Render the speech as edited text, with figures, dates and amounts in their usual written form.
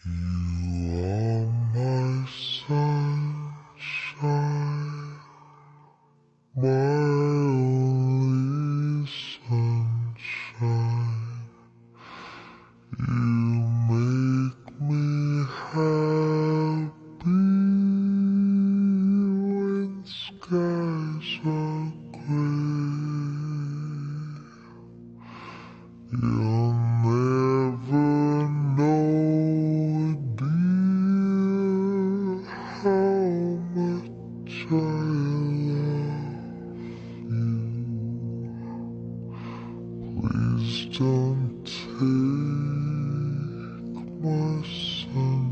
You are my sunshine, my only sunshine. You make me happy when skies are gray. You'll never know, dear, how much I love you. Please don't take my sunshine.